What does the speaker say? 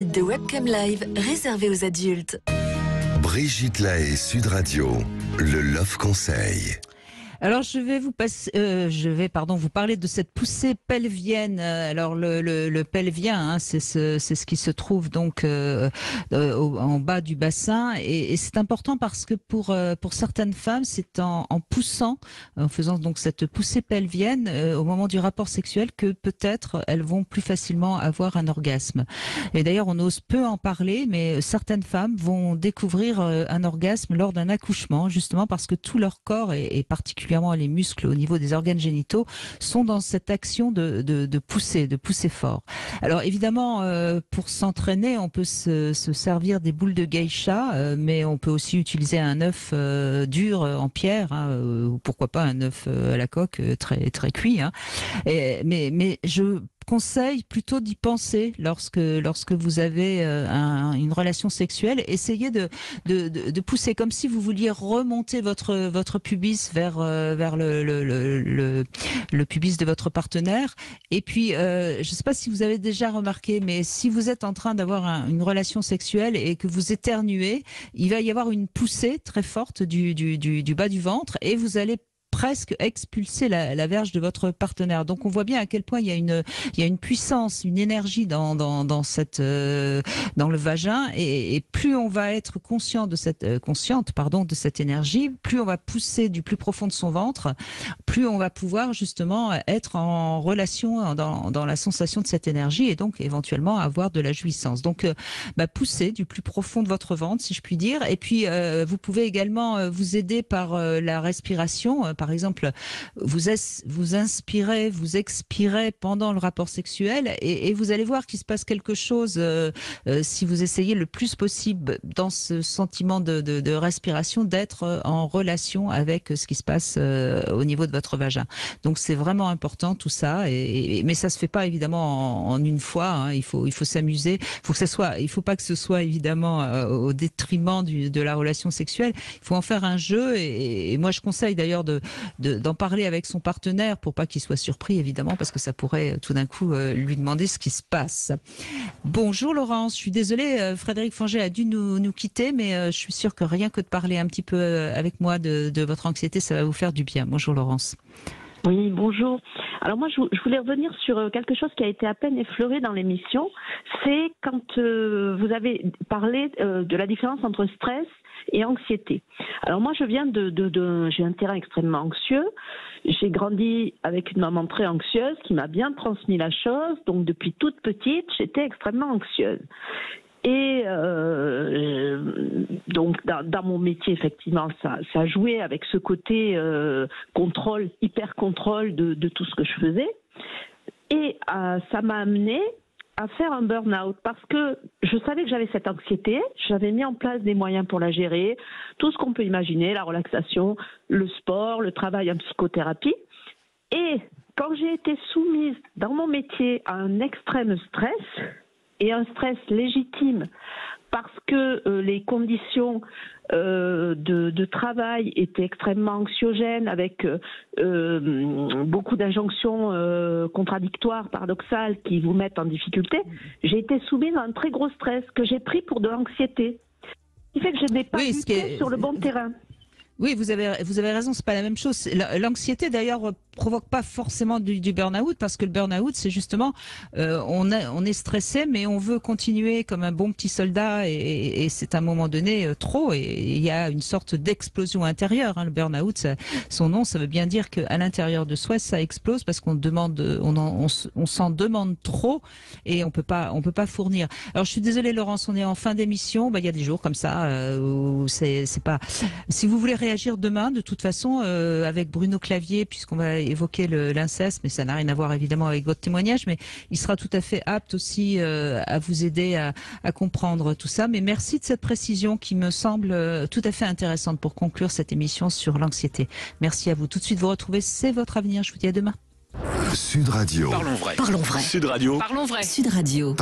de Webcam Live réservé aux adultes. Brigitte Lahaie, Sud Radio, le Love Conseil. Alors je vais vous parler de cette poussée pelvienne. Alors le pelvien, hein, c'est ce qui se trouve donc en bas du bassin, et c'est important parce que pour certaines femmes, c'est en poussant, en faisant donc cette poussée pelvienne au moment du rapport sexuel que peut-être elles vont plus facilement avoir un orgasme. Et d'ailleurs, on ose peu en parler, mais certaines femmes vont découvrir un orgasme lors d'un accouchement, justement parce que tout leur corps est particulièrement les muscles au niveau des organes génitaux sont dans cette action de pousser fort. Alors évidemment, pour s'entraîner, on peut se servir des boules de geisha, mais on peut aussi utiliser un œuf dur en pierre, hein, ou pourquoi pas un œuf à la coque très très cuit. Hein. Mais je conseille plutôt d'y penser lorsque vous avez une relation sexuelle. Essayez de pousser comme si vous vouliez remonter votre pubis vers le pubis de votre partenaire. Et puis, je ne sais pas si vous avez déjà remarqué, mais si vous êtes en train d'avoir une relation sexuelle et que vous éternuez, il va y avoir une poussée très forte du bas du ventre et vous allez presque expulser la verge de votre partenaire. Donc on voit bien à quel point il y a une puissance, une énergie dans le vagin, et plus on va être consciente de cette énergie, plus on va pousser du plus profond de son ventre, plus on va pouvoir justement être en relation dans la sensation de cette énergie et donc éventuellement avoir de la jouissance. Donc pousser du plus profond de votre ventre, si je puis dire. Et puis vous pouvez également vous aider par la respiration. Par exemple, vous inspirez, vous expirez pendant le rapport sexuel, et vous allez voir qu'il se passe quelque chose si vous essayez le plus possible dans ce sentiment de respiration d'être en relation avec ce qui se passe au niveau de votre vagin. Donc c'est vraiment important tout ça, mais ça se fait pas évidemment en une fois. Hein. Il faut s'amuser. Il faut pas que ce soit évidemment au détriment de la relation sexuelle. Il faut en faire un jeu, et moi je conseille d'ailleurs d'en parler avec son partenaire pour pas qu'il soit surpris, évidemment, parce que ça pourrait tout d'un coup lui demander ce qui se passe. Bonjour Laurence, je suis désolée, Frédéric Fanger a dû nous quitter, mais je suis sûre que rien que de parler un petit peu avec moi de votre anxiété, ça va vous faire du bien. Bonjour Laurence. Oui, bonjour. Alors moi, je voulais revenir sur quelque chose qui a été à peine effleuré dans l'émission. C'est quand vous avez parlé de la différence entre stress et anxiété. Alors moi, je viens j'ai un terrain extrêmement anxieux. J'ai grandi avec une maman très anxieuse qui m'a bien transmis la chose. Donc depuis toute petite, j'étais extrêmement anxieuse. Et donc dans mon métier, effectivement, ça jouait avec ce côté contrôle, hyper contrôle de tout ce que je faisais. Et ça m'a amené à faire un burn-out parce que je savais que j'avais cette anxiété, j'avais mis en place des moyens pour la gérer, tout ce qu'on peut imaginer, la relaxation, le sport, le travail en psychothérapie. Et quand j'ai été soumise dans mon métier à un extrême stress, et un stress légitime, parce que les conditions de travail étaient extrêmement anxiogènes, avec beaucoup d'injonctions contradictoires, paradoxales, qui vous mettent en difficulté, j'ai été soumise à un très gros stress que j'ai pris pour de l'anxiété. Ce qui fait que je n'ai pas lutté sur le bon terrain. Oui, vous avez raison, c'est pas la même chose. L'anxiété d'ailleurs provoque pas forcément du burn-out, parce que le burn-out, c'est justement on est stressé, mais on veut continuer comme un bon petit soldat, et c'est à un moment donné trop, et il y a une sorte d'explosion intérieure. Hein. Le burn-out, son nom, ça veut bien dire qu'à l'intérieur de soi, ça explose parce qu'on s'en demande trop, et on peut pas fournir. Alors je suis désolée Laurence, on est en fin d'émission. Il y a des jours comme ça où c'est pas. Si vous voulez réagir demain, de toute façon, avec Bruno Clavier, puisqu'on va évoquer l'inceste, mais ça n'a rien à voir évidemment avec votre témoignage, mais il sera tout à fait apte aussi à vous aider à comprendre tout ça. Mais merci de cette précision qui me semble tout à fait intéressante pour conclure cette émission sur l'anxiété. Merci à vous. Tout de suite, vous retrouvez C'est votre avenir. Je vous dis à demain. Sud Radio. Parlons vrai. Parlons vrai. Sud Radio. Parlons vrai. Sud Radio.